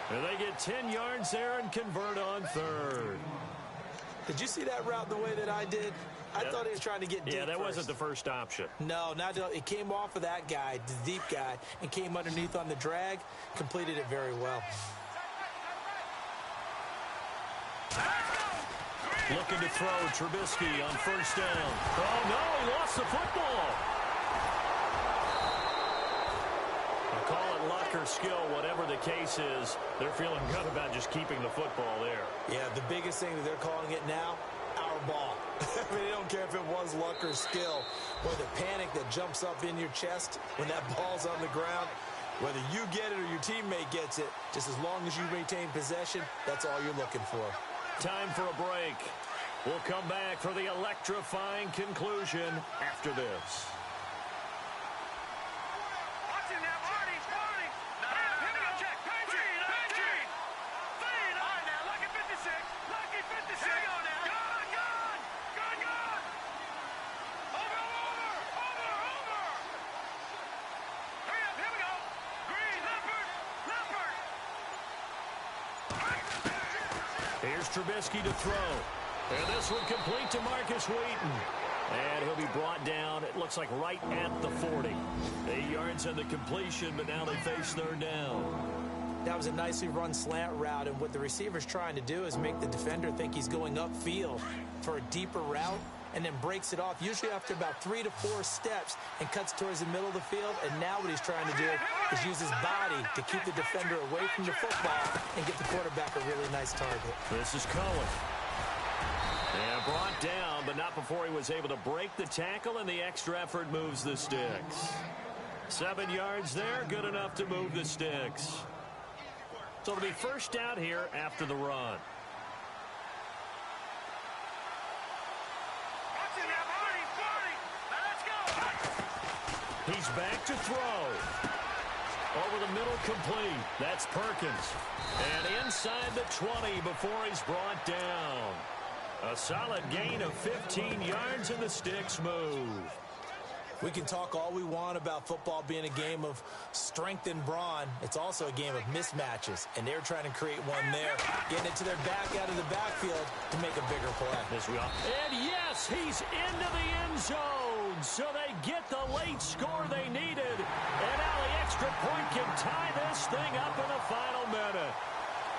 And they get 10 yards there and convert on 3rd. Did you see that route the way that I did? I thought he was trying to get deep. Yeah, that first. wasn't the first option. No, it came off of that guy, the deep guy, and came underneath on the drag, completed it very well. Looking to throw, Trubisky on 1st down. Oh, no, he lost the football. I call it luck or skill, whatever the case is. They're feeling good about just keeping the football there. Yeah, the biggest thing that they're calling it now, our ball. I mean, they don't care if it was luck or skill, or the panic that jumps up in your chest when that ball's on the ground. Whether you get it or your teammate gets it, just as long as you maintain possession, that's all you're looking for. Time for a break. We'll come back for the electrifying conclusion after this. Watching that, Marty. Here we go, check. Feed. All right, now, lucky 56. Lucky 56. Here we go now. Gone. Over. Hurry up, here we go. Green, Leopard. Here's Trubisky to throw. And this one complete to Marcus Wheaton. And he'll be brought down, it looks like right at the 40. 8 yards on the completion, but now they face 3rd down. That was a nicely run slant route, and what the receiver's trying to do is make the defender think he's going upfield for a deeper route, and then breaks it off, usually after about 3 to 4 steps, and cuts towards the middle of the field. And now what he's trying to do is use his body to keep the defender away from the football and get the quarterback a really nice target. This is Cohen. And brought down, but not before he was able to break the tackle, and the extra effort moves the sticks. 7 yards there, good enough to move the sticks. So it'll be 1st down here after the run. Watching that, Marty. Now let's go. He's back to throw. Over the middle, complete. That's Perkins. And inside the 20 before he's brought down. A solid gain of 15 yards, and the sticks move. We can talk all we want about football being a game of strength and brawn. It's also a game of mismatches, and they're trying to create one there, getting it to their back out of the backfield to make a bigger play. And yes, he's into the end zone, so they get the late score they needed. And now the extra point can tie this thing up in the final minute.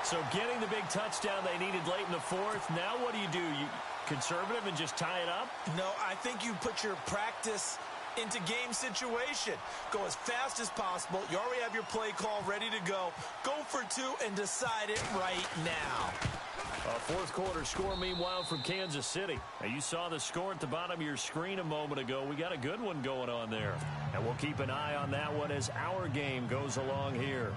So getting the big touchdown they needed late in the fourth, now what do? You conservative and just tie it up? No, I think you put your practice into game situation. Go as fast as possible. You already have your play call ready to go. Go for 2 and decide it right now. A fourth quarter score, meanwhile, from Kansas City. Now, you saw the score at the bottom of your screen a moment ago. We got a good one going on there. And we'll keep an eye on that one as our game goes along here.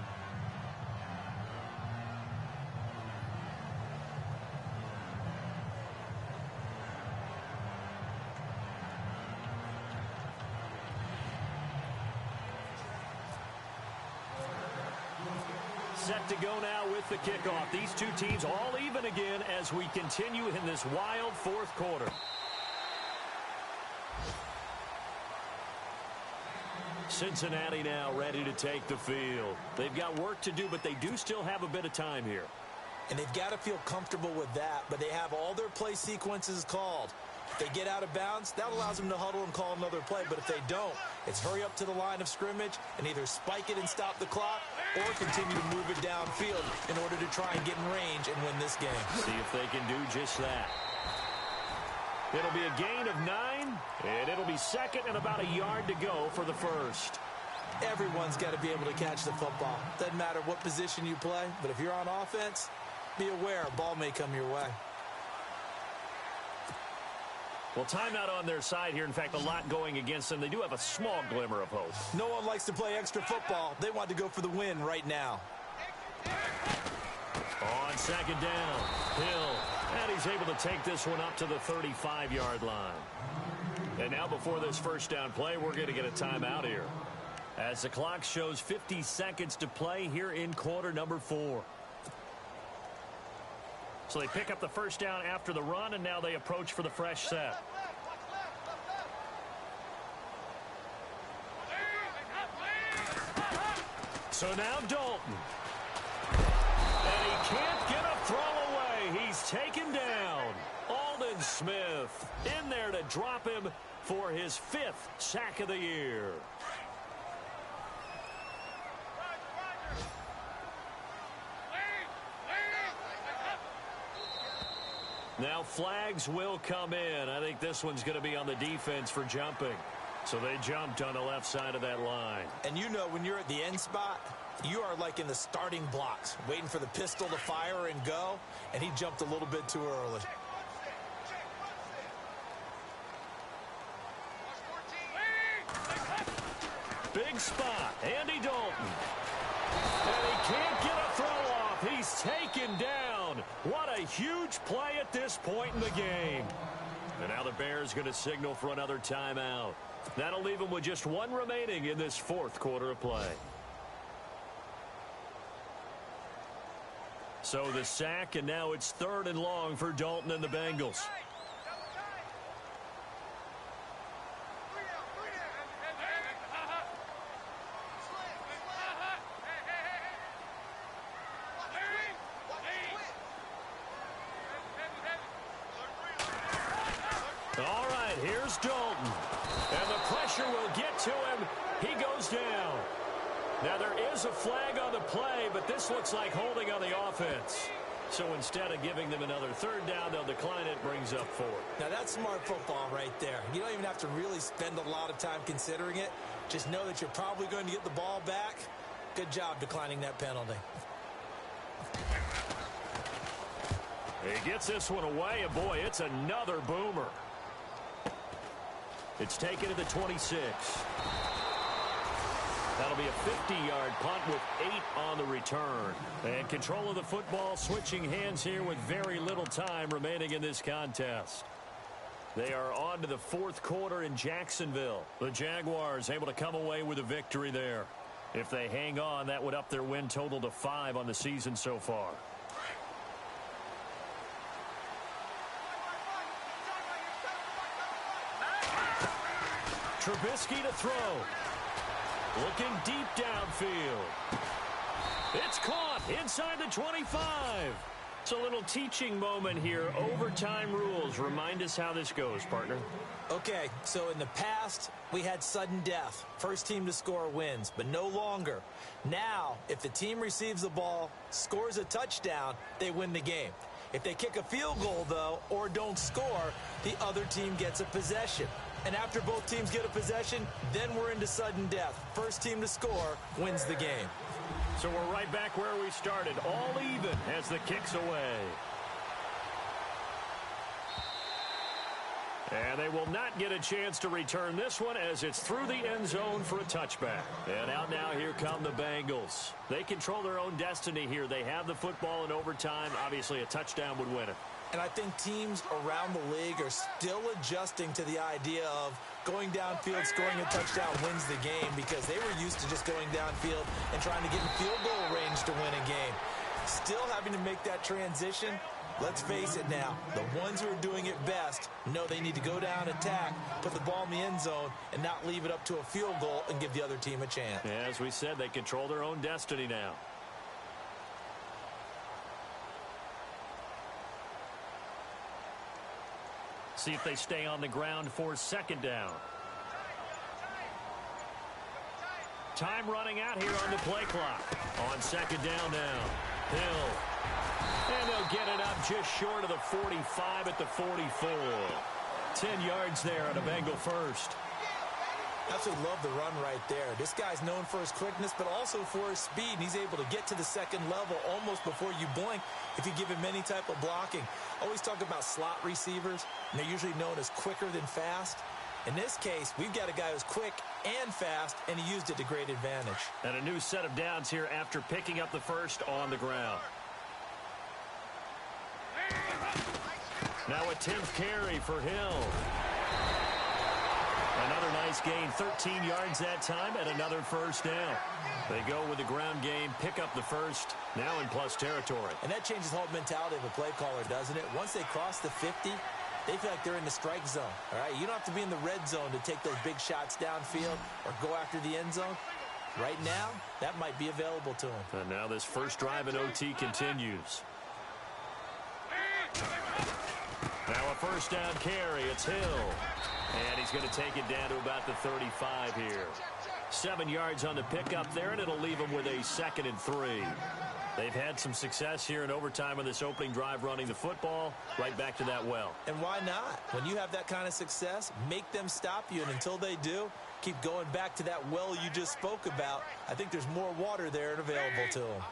Set to go now with the kickoff. These two teams all even again as we continue in this wild fourth quarter. Cincinnati now ready to take the field. They've got work to do, but they do still have a bit of time here. And they've got to feel comfortable with that, but they have all their play sequences called. If they get out of bounds, that allows them to huddle and call another play. But if they don't, it's hurry up to the line of scrimmage and either spike it and stop the clock or continue to move it downfield in order to try and get in range and win this game. See if they can do just that. It'll be a gain of 9, and it'll be second and about a yard to go for the first. Everyone's got to be able to catch the football. Doesn't matter what position you play, but if you're on offense, be aware a ball may come your way. Well, timeout on their side here. In fact, a lot going against them. They do have a small glimmer of hope. No one likes to play extra football. They want to go for the win right now. On second down, Hill. And he's able to take this one up to the 35-yard line. And now before this first down play, we're going to get a timeout here, as the clock shows 50 seconds to play here in quarter number 4. So they pick up the first down after the run, and now they approach for the fresh set. So now Dalton. And he can't get a throw away. He's taken down. Aldon Smith in there to drop him for his 5th sack of the year. Now flags will come in. I think this one's going to be on the defense for jumping. So they jumped on the left side of that line. And you know, when you're at the end spot, you are like in the starting blocks, waiting for the pistol to fire and go, and he jumped a little bit too early. Big spot, Andy Dalton. And he can't get a throw off. He's taken down. What a huge play at this point in the game. And now the Bears going to signal for another timeout. That'll leave them with just one remaining in this 4th quarter of play. So the sack, and now it's 3rd and long for Dalton and the Bengals. All right, here's Dalton. And the pressure will get to him. He goes down. Now, there is a flag on the play, but this looks like holding on the offense. So instead of giving them another 3rd down, they'll decline it, brings up 4. Now, that's smart football right there. You don't even have to really spend a lot of time considering it. Just know that you're probably going to get the ball back. Good job declining that penalty. He gets this one away, and boy, it's another boomer. It's taken to the 26. That'll be a 50-yard punt with 8 on the return. And control of the football, switching hands here with very little time remaining in this contest. They are on to the 4th quarter in Jacksonville. The Jaguars able to come away with a victory there. If they hang on, that would up their win total to 5 on the season so far. Trubisky to throw. Looking deep downfield. It's caught inside the 25. It's a little teaching moment here. Overtime rules. Remind us how this goes, partner. Okay, so in the past, we had sudden death. First team to score wins, but no longer. Now, if the team receives the ball, scores a touchdown, they win the game. If they kick a field goal, though, or don't score, the other team gets a possession. And after both teams get a possession, then we're into sudden death. First team to score wins the game. So we're right back where we started, all even as the kick's away. And they will not get a chance to return this one as it's through the end zone for a touchback. And out now, here come the Bengals. They control their own destiny here. They have the football in overtime. Obviously, a touchdown would win it. And I think teams around the league are still adjusting to the idea of going downfield, scoring a touchdown wins the game, because they were used to just going downfield and trying to get in field goal range to win a game. Still having to make that transition. Let's face it now, the ones who are doing it best know they need to go down, attack, put the ball in the end zone, and not leave it up to a field goal and give the other team a chance. Yeah, as we said, they control their own destiny now. See if they stay on the ground for second down. Time running out here on the play clock. On second down now. Hill. And they'll get it up just short of the 45 at the 44. 10 yards there on a Bengal first. Absolutely love the run right there. This guy's known for his quickness, but also for his speed. And he's able to get to the second level almost before you blink if you give him any type of blocking. Always talk about slot receivers, and they're usually known as quicker than fast. In this case, we've got a guy who's quick and fast, and he used it to great advantage. And a new set of downs here after picking up the first on the ground. Now a 10th carry for Hill. Another nice gain, 13 yards that time, and another first down. They go with the ground game, pick up the first, now in plus territory. And that changes the whole mentality of a play caller, doesn't it? Once they cross the 50, they feel like they're in the strike zone, all right? You don't have to be in the red zone to take those big shots downfield or go after the end zone. Right now, that might be available to them. And now this first drive in OT continues. Now a first down carry. It's Hill. And he's going to take it down to about the 35 here. 7 yards on the pickup there, and it'll leave him with a 2nd and 3. They've had some success here in overtime on this opening drive running the football. Right back to that well. And why not? When you have that kind of success, make them stop you. And until they do, keep going back to that well you just spoke about. I think there's more water there and available to them.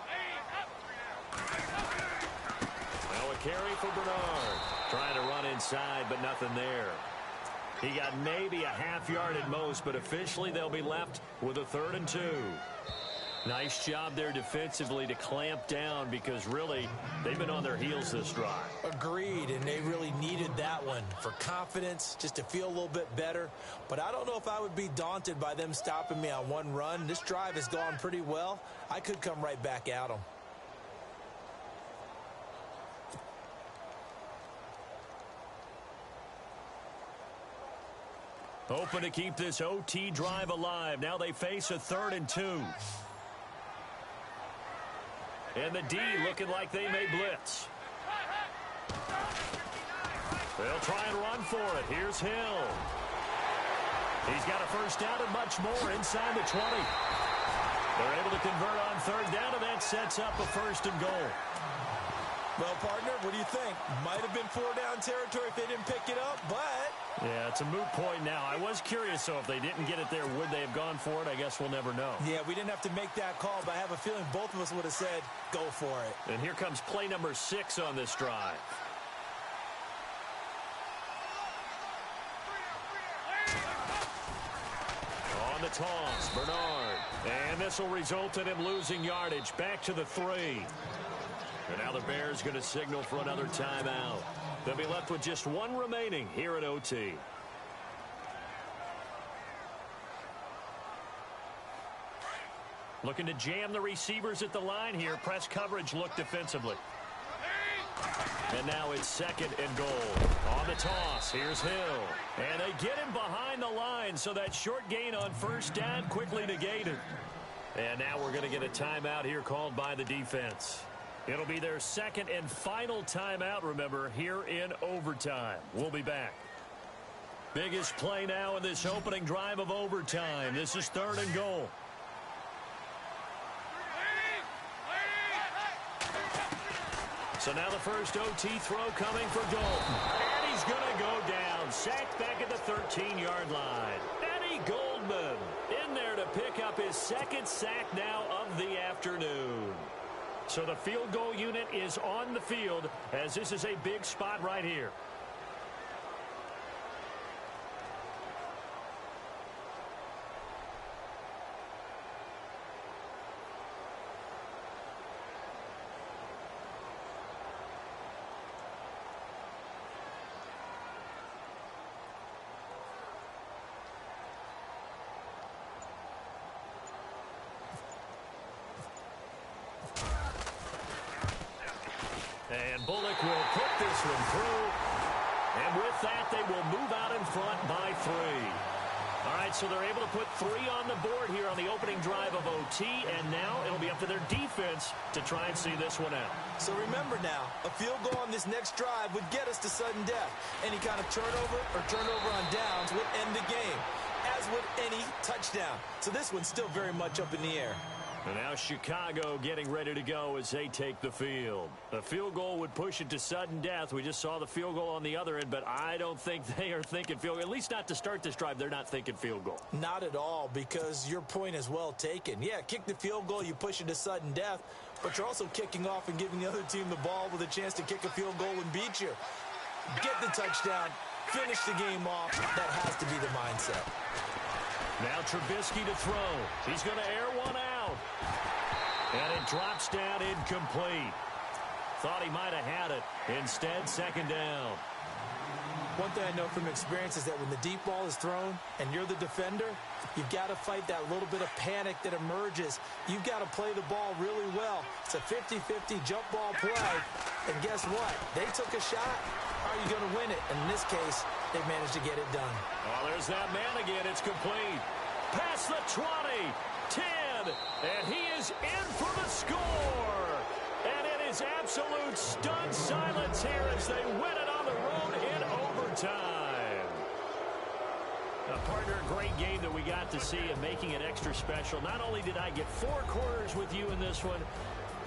Now a carry for Bernard. Trying to run inside, but nothing there. He got maybe a half yard at most, but officially they'll be left with a 3rd and 2. Nice job there defensively to clamp down because really they've been on their heels this drive. Agreed, and they really needed that one for confidence, just to feel a little bit better. But I don't know if I would be daunted by them stopping me on one run. This drive has gone pretty well. I could come right back at them. Hoping to keep this OT drive alive. Now they face a 3rd and 2. And the D looking like they may blitz. They'll try and run for it. Here's Hill. He's got a first down and much more inside the 20. They're able to convert on 3rd down, and that sets up a 1st and goal. Well, partner, what do you think? Might have been 4-down territory if they didn't pick it up, but... Yeah, it's a moot point now. I was curious, so if they didn't get it there, would they have gone for it? I guess we'll never know. Yeah, we didn't have to make that call, but I have a feeling both of us would have said, go for it. And here comes play number 6 on this drive. On the toss, Bernard. And this will result in him losing yardage. Back to the 3. And now the Bears going to signal for another timeout. They'll be left with just one remaining here at OT. Looking to jam the receivers at the line here. Press coverage look defensively. And now it's 2nd and goal. On the toss, here's Hill. And they get him behind the line, so that short gain on 1st down quickly negated. And now we're going to get a timeout here called by the defense. It'll be their 2nd and final timeout, remember, here in overtime. We'll be back. Biggest play now in this opening drive of overtime. This is 3rd and goal. So now the first OT throw coming for Dalton. And he's going to go down. Sacked back at the 13-yard line. Eddie Goldman in there to pick up his 2nd sack now of the afternoon. So the field goal unit is on the field as this is a big spot right here. And Bullock will put this one through. And with that, they will move out in front by 3. All right, so they're able to put 3 on the board here on the opening drive of OT. And now it'll be up to their defense to try and see this one out. So remember now, a field goal on this next drive would get us to sudden death. Any kind of turnover or turnover on downs would end the game, as would any touchdown. So this one's still very much up in the air. And now Chicago getting ready to go as they take the field. A field goal would push it to sudden death. We just saw the field goal on the other end, but I don't think they are thinking field goal. At least not to start this drive. They're not thinking field goal. Not at all, because your point is well taken. Yeah, kick the field goal, you push it to sudden death, but you're also kicking off and giving the other team the ball with a chance to kick a field goal and beat you. Get the touchdown, finish the game off. That has to be the mindset. Now Trubisky to throw. He's going to air one out. And it drops down incomplete. Thought he might have had it. Instead, second down. One thing I know from experience is that when the deep ball is thrown and you're the defender, you've got to fight that little bit of panic that emerges. You've got to play the ball really well. It's a 50-50 jump ball play. And guess what? They took a shot. Are you going to win it? And in this case, they managed to get it done. Oh, there's that man again. It's complete. Past the 20, 10, and he is in for the score. And it is absolute stunned silence here as they win it on the road in overtime. Partner, a great game that we got to see and making it extra special. Not only did I get 4 quarters with you in this one,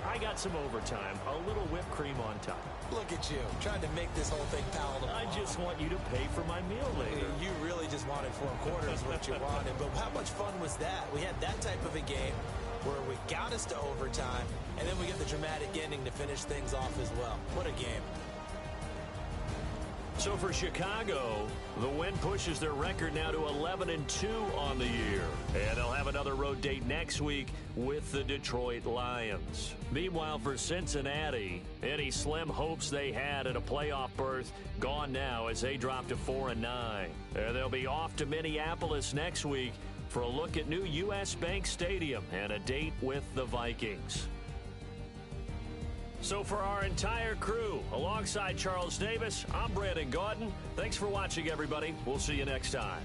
I got some overtime, a little whipped cream on top. Look at you, trying to make this whole thing palatable. I just want you to pay for my meal later. You really just wanted 4 quarters what you wanted, but how much fun was that? We had that type of a game where we got us to overtime, and then we get the dramatic ending to finish things off as well. What a game. So for Chicago, the win pushes their record now to 11-2 on the year. And they'll have another road date next week with the Detroit Lions. Meanwhile, for Cincinnati, any slim hopes they had at a playoff berth gone now as they drop to 4-9. And they'll be off to Minneapolis next week for a look at new U.S. Bank Stadium and a date with the Vikings. So for our entire crew, alongside Charles Davis, I'm Brandon Gaudin. Thanks for watching, everybody. We'll see you next time.